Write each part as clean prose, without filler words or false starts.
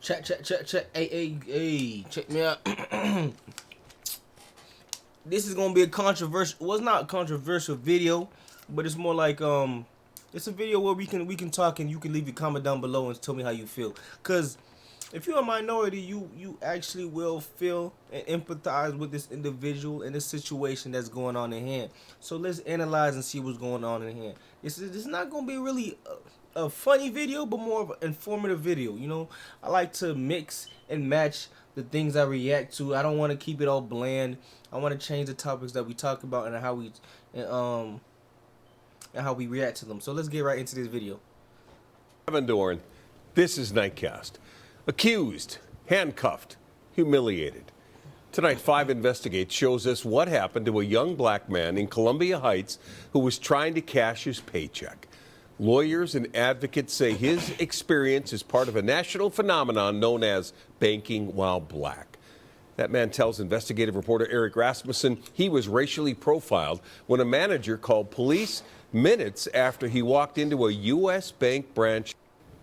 Check. Hey, check me out. This is gonna be a controversial. Well, it's not a controversial video, but it's more like it's a video where we can talk and you can leave your comment down below and tell me how you feel. Cause if you're a minority, you actually will feel and empathize with this individual and the situation that's going on in hand. So let's analyze and see what's going on in hand. This is not gonna be really a funny video, but more of an informative video. You know, I like to mix and match the things I react to. I don't want to keep it all bland. I want to change the topics that we talk about and and how we react to them. So let's get right into this video. Van Doren, this is Nightcast. Accused, handcuffed, humiliated. Tonight, 5 Investigate shows us what happened to a young black man in Columbia Heights who was trying to cash his paycheck. Lawyers and advocates say his experience is part of a national phenomenon known as banking while black. That man tells investigative reporter Eric Rasmussen he was racially profiled when a manager called police minutes after he walked into a U.S. Bank branch.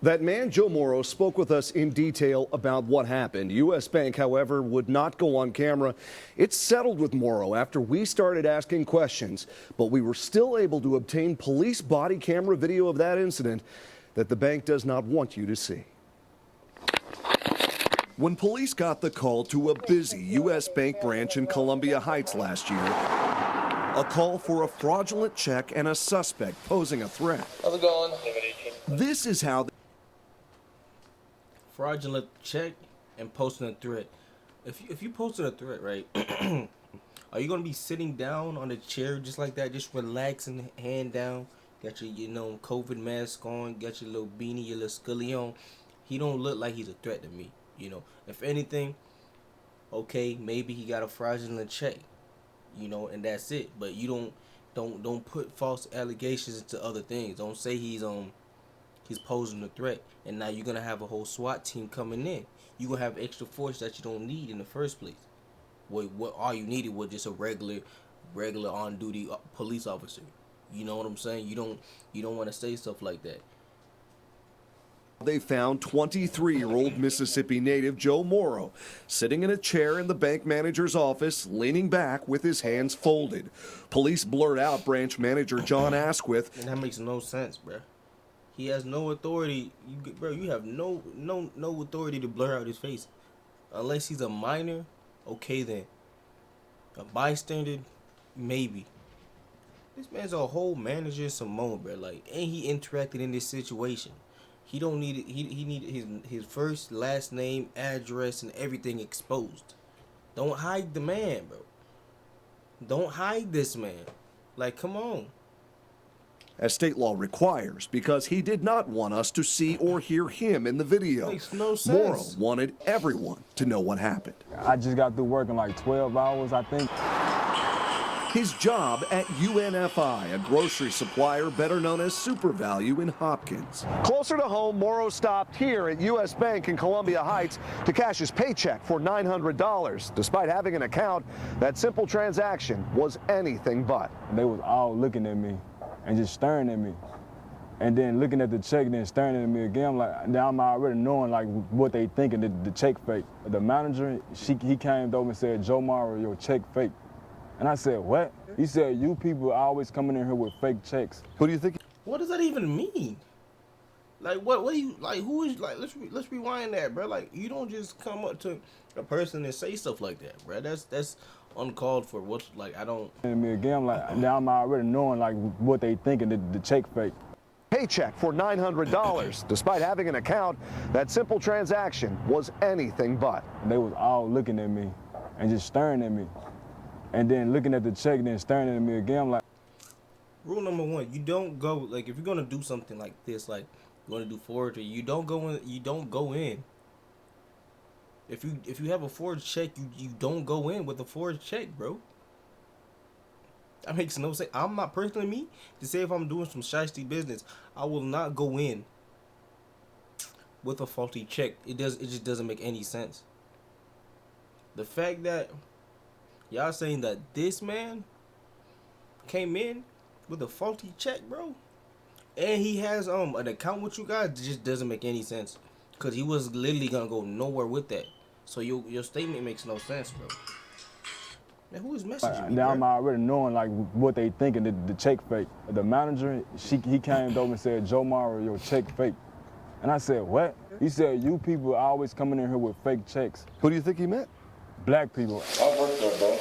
That man, Joe Morrow, spoke with us in detail about what happened. U.S. Bank, however, would not go on camera. It settled with Morrow after we started asking questions, but we were still able to obtain police body camera video of that incident that the bank does not want you to see. When police got the call to a busy U.S. Bank branch in Columbia Heights last year, a call for a fraudulent check and a suspect posing a threat. How's it going? This is how Fraudulent check and posting a threat. If you posted a threat, right? Are you gonna be sitting down on the chair just like that, just relaxing, hand down, got your COVID mask on, got your little beanie, your little scully on? He don't look like he's a threat to me. If anything, okay, maybe he got a fraudulent check, and that's it. But you don't put false allegations into other things. Don't say he's posing a threat, and now you're gonna have a whole SWAT team coming in. You're gonna have extra force that you don't need in the first place. What all you needed was just a regular on duty police officer. You know what I'm saying? You don't want to say stuff like that. they found 23-year-old Mississippi native Joe Morrow sitting in a chair in the bank manager's office, leaning back with his hands folded. Police blurred out branch manager John Asquith. And that makes no sense, bro. He has no authority. You have no authority to blur out his face. Unless he's a minor, okay then. A bystander, maybe. This man's a whole manager Simone, bro. Like, and he interacted in this situation. He don't need it. He needed his first, last name, address, and everything exposed. Don't hide the man, bro. Don't hide this man. Like, come on. As state law requires, because he did not want us to see or hear him in the video. Makes no sense. Morrow wanted everyone to know what happened. I just got through working like 12 hours, I think. His job at UNFI, a grocery supplier better known as SuperValue in Hopkins. Closer to home, Morrow stopped here at U.S. Bank in Columbia Heights to cash his paycheck for $900. Despite having an account, that simple transaction was anything but. They was all looking at me and just staring at me. And then looking at the check, then staring at me again. I'm like, now I'm already knowing like what they thinking, the check fake. The manager, he came over and said, "Joe Morrow, your check fake." And I said, "What?" He said, "You people are always coming in here with fake checks." Who do you think? What does that even mean? Like, what do you, like, who is, like, let's rewind that, bro. Like, you don't just come up to a person and say stuff like that, bro. That's uncalled for. What's, like, I don't. And me again, I'm like, now I'm already knowing like what they thinking, the check fake. Paycheck for $900. Despite having an account, that simple transaction was anything but. They was all looking at me and just staring at me. And then looking at the check, then staring at me again, I'm like. Rule number one, you don't go, like, if you're gonna do something like this, like you wanna do forgery, you don't go in. If you have a forged check, you don't go in with a forged check, bro. That makes no sense. I'm not personally me to say if I'm doing some shiesty business, I will not go in with a faulty check. It just doesn't make any sense. The fact that y'all saying that this man came in with a faulty check, bro, and he has an account with you guys, just doesn't make any sense. Because he was literally going to go nowhere with that. So your statement makes no sense, bro. Man, who is messaging me, Now I'm bro? already knowing like what they thinking, the check fake. The manager, he came over and said, Joe Morrow, your check fake. And I said, what? He said, you people are always coming in here with fake checks. Who do you think he meant? Black people. I work there, bro.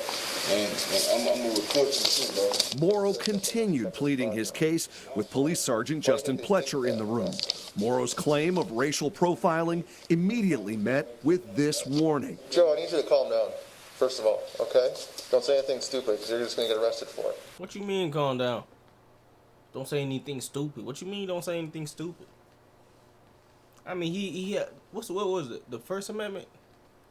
And I'm gonna report you too, bro. Morrow continued pleading his case with Police Sergeant Justin Pletcher in the room. Morrow's claim of racial profiling immediately met with this warning. Joe, I need you to calm down, first of all, okay? Don't say anything stupid, because you're just gonna get arrested for it. What you mean, calm down? Don't say anything stupid. What you mean, don't say anything stupid? I mean, he had, what was it? The First Amendment?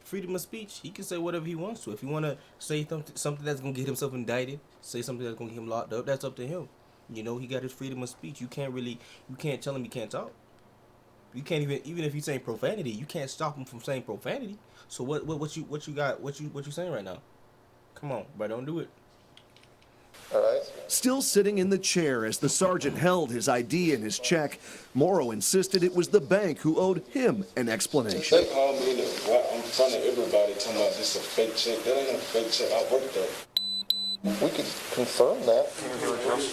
Freedom of speech. He can say whatever he wants to. If he want to say something that's going to get himself indicted, say something that's going to get him locked up, that's up to him. You know, he got his freedom of speech. You can't tell him he can't talk. You can't even if he's saying profanity, you can't stop him from saying profanity. So what you saying right now? Come on, bro, don't do it. All right? Still sitting in the chair as the sergeant held his ID and his check, Morrow insisted it was the bank who owed him an explanation. They called me in front of everybody talking about this is a fake check. That ain't a fake check. I worked there. We could confirm that.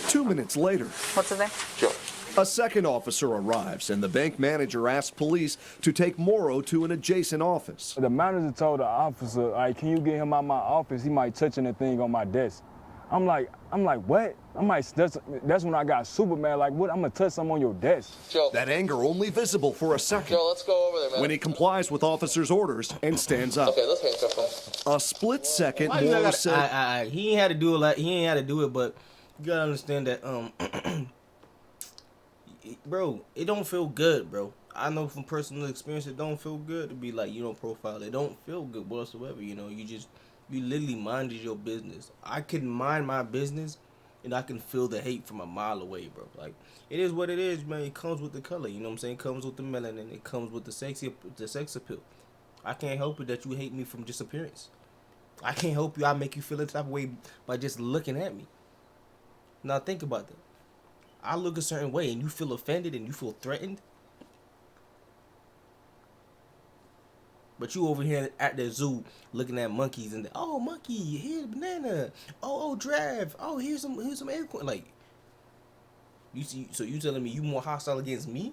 2 minutes later, What's his name? Joe. a second officer arrives and the bank manager asks police to take Morrow to an adjacent office. The manager told the officer, like, can you get him out of my office? He might touch anything on my desk. I'm like, what? That's when I got super mad, like, what? I'm gonna touch something on your desk. Joe. That anger only visible for a second Joe, let's go over there, man. when he complies with officers' orders and stands up. Okay, let's handcuff him. A split second, Why you Morrow gotta- said, he ain't had to do it like he ain't had to do it, but you gotta understand that bro, it don't feel good, bro. I know from personal experience it don't feel good to be like, you know, profile. It don't feel good whatsoever, you know. You literally minded your business. I can mind my business and I can feel the hate from a mile away, bro. Like, it is what it is, man. It comes with the color, you know what I'm saying? It comes with the melanin. It comes with the sex appeal. I can't help it that you hate me from just appearance. I can't help you. I make you feel the type of way by just looking at me. Now think about that. I look a certain way and you feel offended and you feel threatened. But you over here at the zoo looking at monkeys and oh, monkey, here's a banana. Oh, giraffe. Oh, here's some acorn. Like, you see, so you telling me you more hostile against me,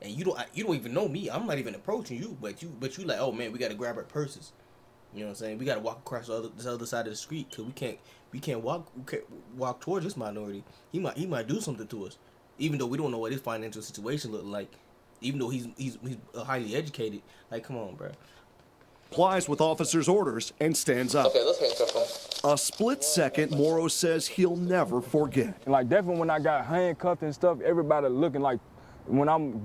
and you don't even know me. I'm not even approaching you, but you like, oh man, we gotta grab our purses. You know what I'm saying? We gotta walk across this other side of the street because we can't walk towards this minority. He might do something to us, even though we don't know what his financial situation look like. Even though he's highly educated. Like, come on, bro. complies with officers' orders and stands up. Okay, let's handcuff him. A split second, Morrow says he'll never forget. And like definitely when I got handcuffed and stuff, everybody looking like, when I'm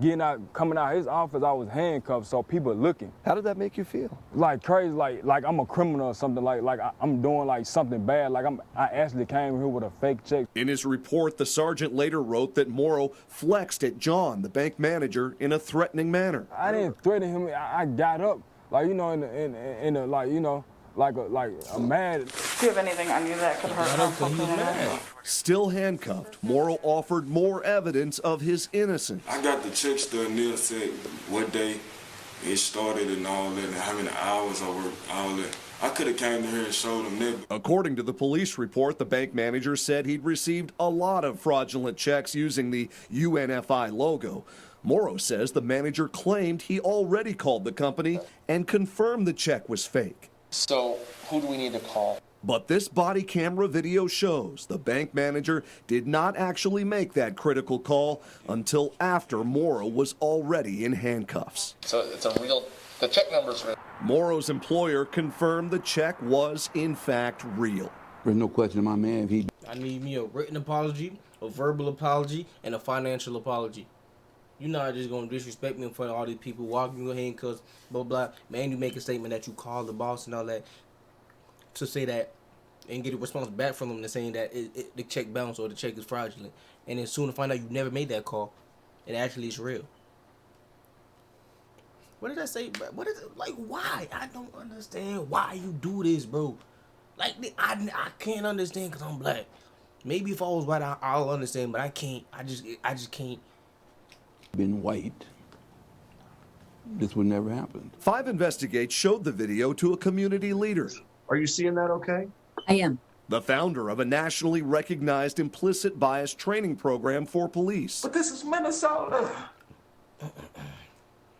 coming out of his office, I was handcuffed, so people looking. How did that make you feel? Like crazy, like I'm a criminal or something, like I'm doing like something bad, like I actually came here with a fake check. In his report, the sergeant later wrote that Morrow flexed at John, the bank manager, in a threatening manner. I didn't threaten him, I got up, like, you know, in a like, you know, like a mad. Do you have anything on you that could hurt I don't think he was mad. Still handcuffed, Morrow offered more evidence of his innocence. I got the text that Neil said what day it started and all that, and how many hours I worked, all that. I could have came to here and showed them that. According to the police report, the bank manager said he'd received a lot of fraudulent checks using the UNFI logo. Morrow says the manager claimed he already called the company and confirmed the check was fake. So, who do we need to call? But this body camera video shows the bank manager did not actually make that critical call until after Morrow was already in handcuffs. So, it's a real, the check number's real. Morrow's employer confirmed the check was in fact real. There's no question in my man if he. I need me a written apology, a verbal apology, and a financial apology. You're not just gonna disrespect me in front of all these people walking your handcuffs, blah blah. Man, you make a statement that you called the boss and all that to say that and get a response back from them to saying that the check bounced or the check is fraudulent, and then soon to find out you never made that call, and actually it's real. What did I say, bro? What is it like? Why? I don't understand why you do this, bro. Like I can't understand because I'm black. Maybe if I was white, I'll understand, but I can't. I just can't. Been white. this would never happen. 5 Investigate showed the video to a community leader. Are you seeing that okay? I am. The founder of a nationally recognized implicit bias training program for police. But this is Minnesota.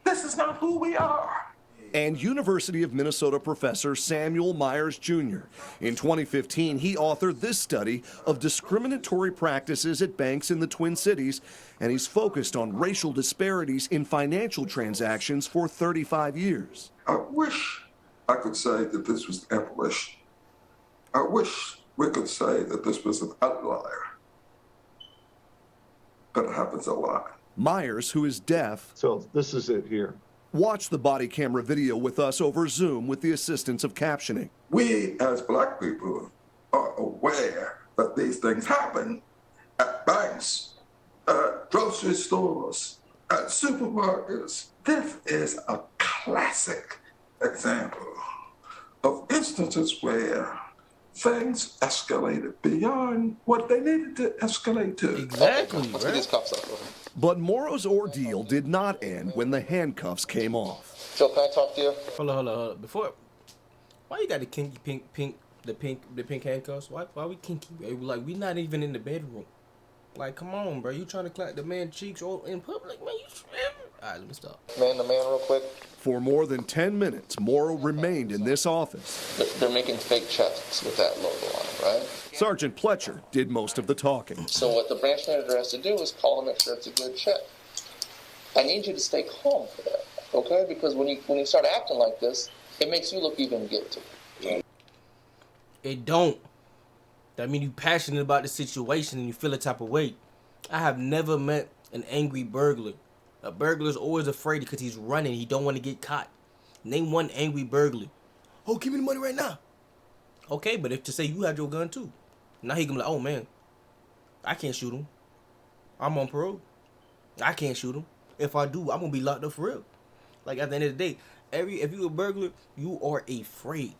This is not who we are. And University of Minnesota professor Samuel Myers Jr. In 2015, he authored this study of discriminatory practices at banks in the Twin Cities, and he's focused on racial disparities in financial transactions for 35 years. I wish I could say that this was the apparition. I wish we could say that this was an outlier. But it happens a lot. Myers, who is deaf, So this is it here. watched the body camera video with us over Zoom with the assistance of captioning. We as black people are aware that these things happen at banks, at grocery stores, at supermarkets. This is a classic example of instances where things escalated beyond what they needed to escalate to. Exactly, Let's get these right? cuffs off. But Morrow's ordeal did not end when the handcuffs came off. Phil, can I talk to you? Hold on. Before, why you got the kinky pink handcuffs? Why we kinky? Like, we not even in the bedroom. Like, come on, bro. You trying to clap the man cheeks all in public, man? You tripping? All right, let me stop. Man to man real quick. For more than 10 minutes, Morrow remained in this office. They're making fake checks with that logo on it, right? Sergeant Pletcher did most of the talking. So what the branch manager has to do is call and make sure it's a good check. I need you to stay calm for that, okay? Because when you start acting like this, it makes you look even guilty. It don't. That mean you passionate about the situation and you feel a type of way. I have never met an angry burglar. A burglar's always afraid because he's running. He don't want to get caught. Name one angry burglar. Oh, give me the money right now. Okay, but if to say you had your gun too. Now he gonna be like, oh man, I can't shoot him. I'm on parole. I can't shoot him. If I do, I'm gonna be locked up for real. Like at the end of the day, if you a burglar, you are afraid.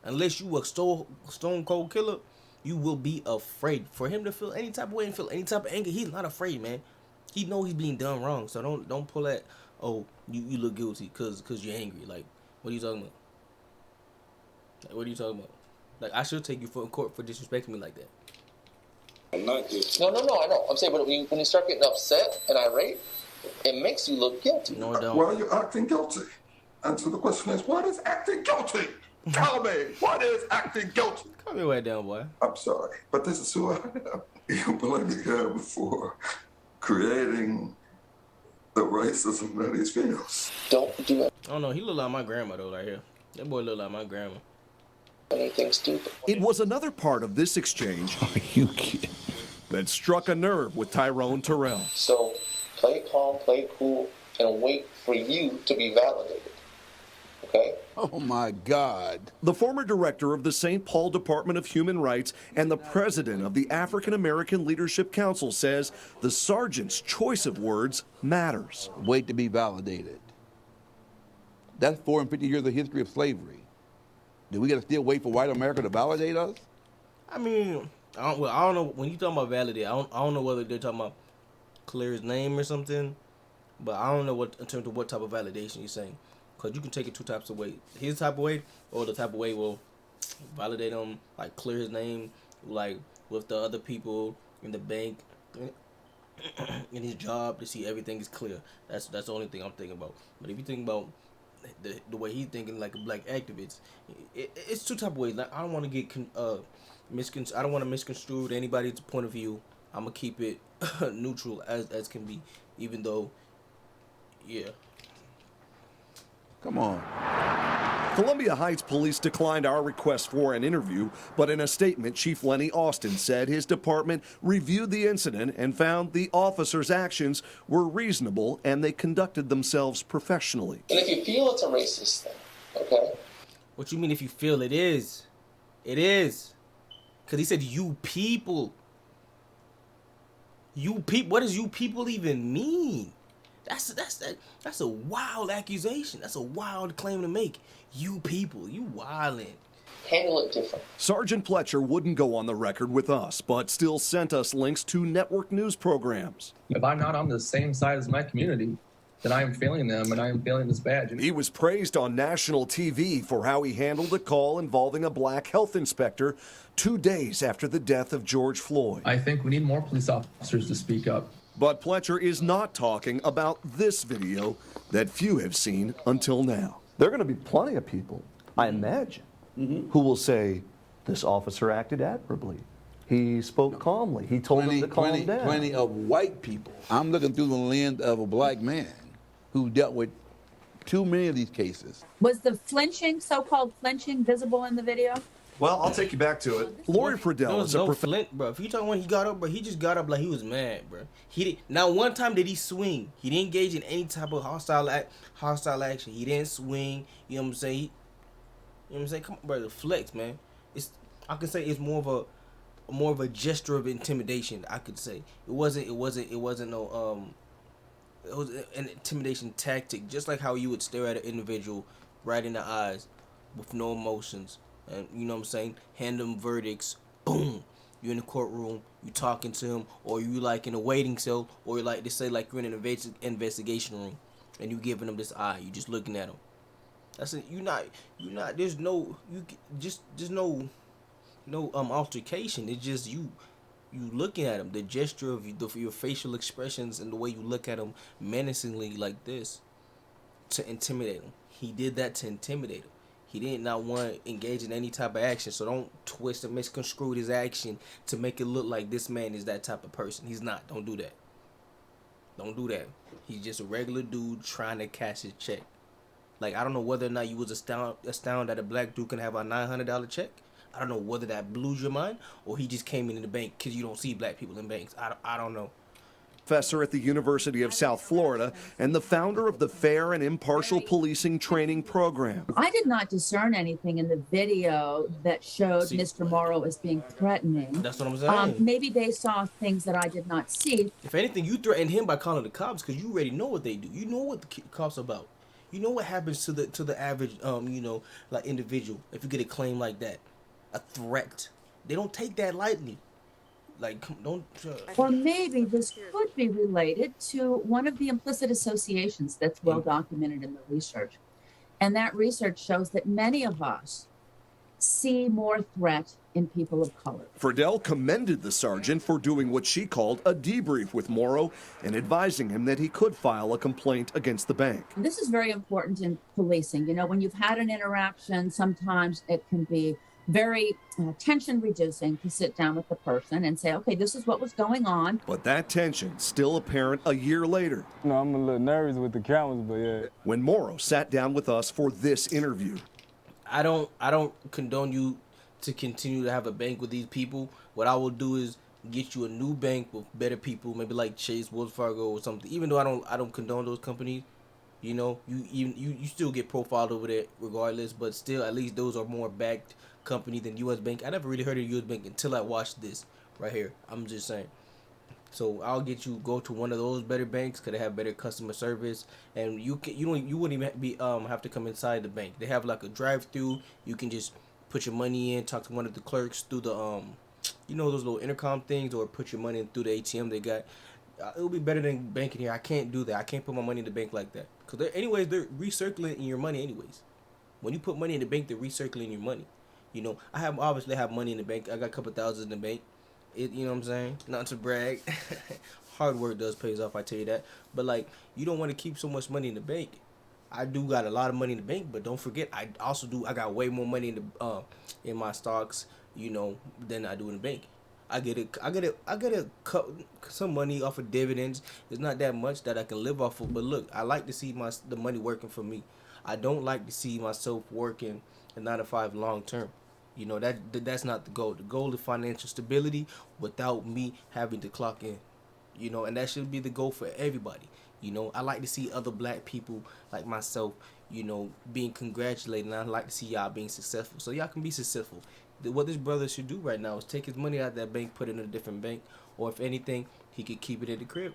Unless you a stone cold killer, you will be afraid. For him to feel any type of way and feel any type of anger, he's not afraid, man. He know he's being done wrong. So don't pull that, oh, you look guilty cause you're angry. Like, what are you talking about? Like, what are you talking about? Like, I should take you in court for disrespecting me like that. I'm not guilty. No, I know. I'm saying, but when you start getting upset and irate, it makes you look guilty. No, it don't. Why are you acting guilty? And so the question is, what is acting guilty? Tell me, what is acting guilty? Calm your way down, boy. I'm sorry, but this is who I am. You blame me here before creating the racism that he feels. Don't do I don't know. He look like my grandma though, right here. That boy look like my grandma. anything stupid. It was another part of this exchange Are you kidding? that struck a nerve with Tyrone Terrell. So play it calm, play it cool, and wait for you to be validated. Okay? Oh my God. The former director of the St. Paul Department of Human Rights and the president of the African American Leadership Council says the sergeant's choice of words matters. Wait to be validated. That's 450 years of history of slavery. Do we got to still wait for white America to validate us? I mean, I don't know. When you talking about validate, I don't know whether they're talking about clear his name or something. But I don't know what in terms of what type of validation you're saying. Because you can take it two types of way. His type of way or the type of way will validate him, like clear his name, like with the other people in the bank, in his job to see everything is clear. That's the only thing I'm thinking about. But if you think about the way he's thinking like a black activist, it's two type of ways. Like, I don't want to get I don't want to misconstrue anybody's point of view. I'm gonna keep it neutral as can be, even though, yeah. Come on. Columbia Heights Police declined our request for an interview, but in a statement, Chief Lenny Austin said his department reviewed the incident and found the officers' actions were reasonable and they conducted themselves professionally. And if you feel it's a racist thing, okay? What you mean if you feel it is? It is. Because he said you people. You people. What does you people even mean? That's a wild accusation. That's a wild claim to make. You people. You wildin'. Handle it different. Sergeant Pletcher wouldn't go on the record with us, but still sent us links to network news programs. If I'm not on the same side as my community, that I am failing them and I am failing this badge. He was praised on national TV for how he handled a call involving a black health inspector 2 days after the death of George Floyd. I think we need more police officers to speak up. But Pletcher is not talking about this video that few have seen until now. There are going to be plenty of people, I imagine, who will say, this officer acted admirably. He spoke calmly. He told him to calm down. Plenty of white people. I'm looking through the lens of a black man who dealt with too many of these cases. Was the flinching, so-called flinching, visible in the video? Well, I'll take you back to it. Lori Friedel is a flint, bro. If you talking when he got up, bro, he just got up like he was mad, bro. He did not one time did he swing. He didn't engage in any type of hostile action. He didn't swing. You know what I'm saying? You know what I'm saying? Come on, bro. The flex, man. I could say it's more of a gesture of intimidation. I could say it wasn't no it was an intimidation tactic, just like how you would stare at an individual right in the eyes with no emotions, and you know what I'm saying, hand them verdicts. Boom, you're in the courtroom, you talking to him, or you like in a waiting cell, or like they say like you're in an investigation room, and you giving them this eye, you just looking at them. That's it. You're not. There's no. No altercation. It's just you looking at him. The gesture of your facial expressions and the way you look at him menacingly like this to intimidate him. He did that to intimidate him. He did not want to engage in any type of action. So don't twist and misconstrue his action to make it look like this man is that type of person. He's not. Don't do that. Don't do that. He's just a regular dude trying to cash his check. Like, I don't know whether or not you was astounded that a black dude can have a $900 check. I don't know whether that blew your mind or he just came into the bank because you don't see black people in banks. I don't know. Professor at the University of South Florida and the founder of the Fair and Impartial Policing Training Program. I did not discern anything in the video that showed Mr. Morrow as being threatening. That's what I'm saying. Maybe they saw things that I did not see. If anything, you threatened him by calling the cops because you already know what they do. You know what the cops are about. You know what happens to the average like individual if you get a claim like that. A threat. They don't take that lightly. Like, don't. Or maybe this could be related to one of the implicit associations that's well documented in the research. And that research shows that many of us see more threat in people of color. Friedel commended the sergeant for doing what she called a debrief with Morrow and advising him that he could file a complaint against the bank. This is very important in policing. You know, when you've had an interaction, sometimes it can be very tension reducing to sit down with the person and say, okay, this is what was going on. But that tension still apparent a year later. No, I'm a little nervous with the cameras, but yeah. When Morrow sat down with us for this interview. I don't condone you to continue to have a bank with these people. What I will do is get you a new bank with better people, maybe like Chase, Wells Fargo, or something. Even though I don't condone those companies, you know, you still get profiled over there regardless. But still, at least those are more backed company than U.S. Bank. I never really heard of U.S. Bank until I watched this right here. I'm just saying. So I'll get you go to one of those better banks because they have better customer service, and you wouldn't even be have to come inside the bank. They have like a drive-through. You can just put your money in, talk to one of the clerks through the those little intercom things, or put your money in through the ATM they got. It'll be better than banking here. I can't do that. I can't put my money in the bank like that because they're recirculating your money anyways. When you put money in the bank, they're recirculating your money. You know, I obviously have money in the bank. I got a couple thousand in the bank. You know what I'm saying? Not to brag. Hard work does pays off, I tell you that. But like, you don't want to keep so much money in the bank. I do got a lot of money in the bank, but don't forget, I got way more money in my stocks, you know, than I do in the bank. I get some money off of dividends. It's not that much that I can live off of, but look, I like to see the money working for me. I don't like to see myself working a 9-to-5 long term. You know, that's not the goal. The goal is financial stability without me having to clock in. You know, and that should be the goal for everybody. You know, I like to see other black people like myself, you know, being congratulated. And I like to see y'all being successful. So y'all can be successful. What this brother should do right now is take his money out of that bank, put it in a different bank. Or if anything, he could keep it at the crib.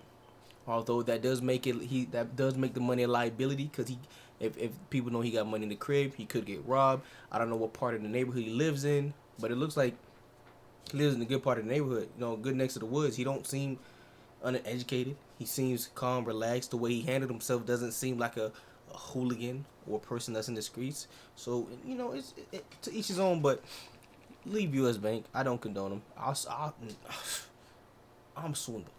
Although that does make the money a liability, because if people know he got money in the crib, he could get robbed. I don't know what part of the neighborhood he lives in, but it looks like he lives in a good part of the neighborhood, you know, good next to the woods. He don't seem uneducated. He seems calm, relaxed. The way he handled himself doesn't seem like a hooligan or a person that's in the streets. So, you know, it's to each his own, but leave U.S. Bank. I don't condone him. I'm suing the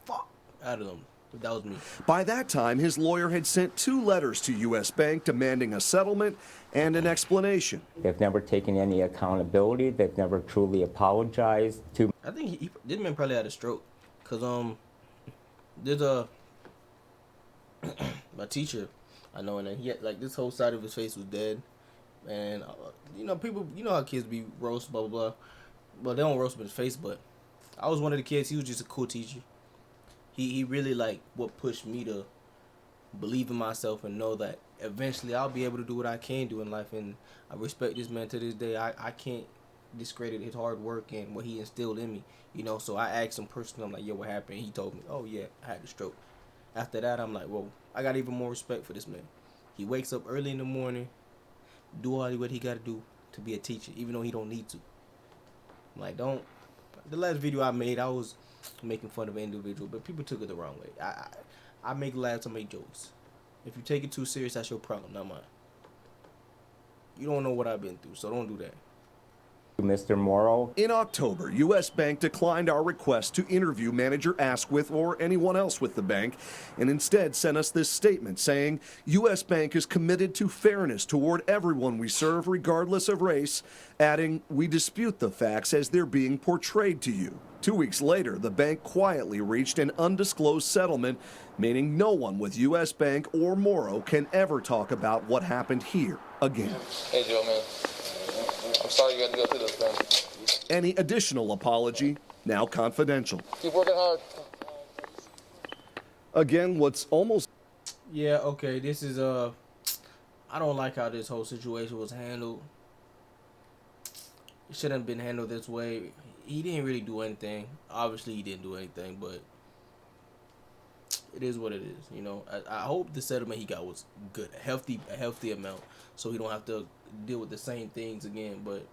fuck out of them. If that was me. By that time, his lawyer had sent 2 letters to U.S. Bank demanding a settlement and an explanation. They've never taken any accountability. They've never truly apologized to. I think he this man probably had a stroke, cause there's a my teacher I know, and he had, like, this whole side of his face was dead, and you know, people, you know how kids be roast, blah blah blah, but they don't roast him in his face. But I was one of the kids. He was just a cool teacher. He really, like, what pushed me to believe in myself and know that eventually I'll be able to do what I can do in life. And I respect this man to this day. I can't discredit his hard work and what he instilled in me, you know. So I asked him personally, I'm like, yo, what happened? He told me, oh yeah, I had a stroke. After that, I'm like, well, I got even more respect for this man. He wakes up early in the morning, do all what he got to do to be a teacher, even though he don't need to. I'm like, don't. The last video I made, I was making fun of an individual, but people took it the wrong way. I make laughs, I make jokes. If you take it too serious, that's your problem, not mine. You don't know what I've been through, so don't do that. Mr. Morrow. In October, U.S. Bank declined our request to interview manager Asquith or anyone else with the bank, and instead sent us this statement saying U.S. Bank is committed to fairness toward everyone we serve regardless of race, adding, we dispute the facts as they're being portrayed to you. 2 weeks later, the bank quietly reached an undisclosed settlement, meaning no one with U.S. Bank or Morrow can ever talk about what happened here again. Hey, Joe, man. I'm sorry you had to go through this, man. Any additional apology, now confidential. Keep working hard. Again, what's almost... Yeah, okay, this is, I don't like how this whole situation was handled. It shouldn't have been handled this way. He didn't really do anything. Obviously, he didn't do anything, but it is what it is, you know. I hope the settlement he got was good, a healthy amount, so he don't have to deal with the same things again. But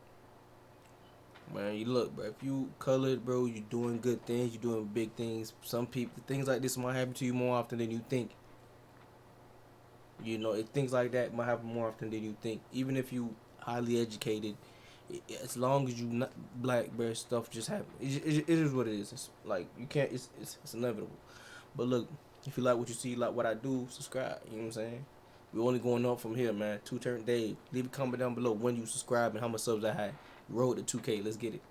man, you look, bro, if you colored, bro, you're doing good things, you're doing big things. Some people, things like this might happen to you more often than you think. You know, things like that might happen more often than you think. Even if you highly educated, as long as you not black, bro, stuff just happen. It is what it is. It's like, you can't. It's inevitable. But look, if you like what you see, like what I do, subscribe. You know what I'm saying? We're only going up from here, man. 2 Turn Dave. Leave a comment down below when you subscribe and how much subs I had. Road to 2K. Let's get it.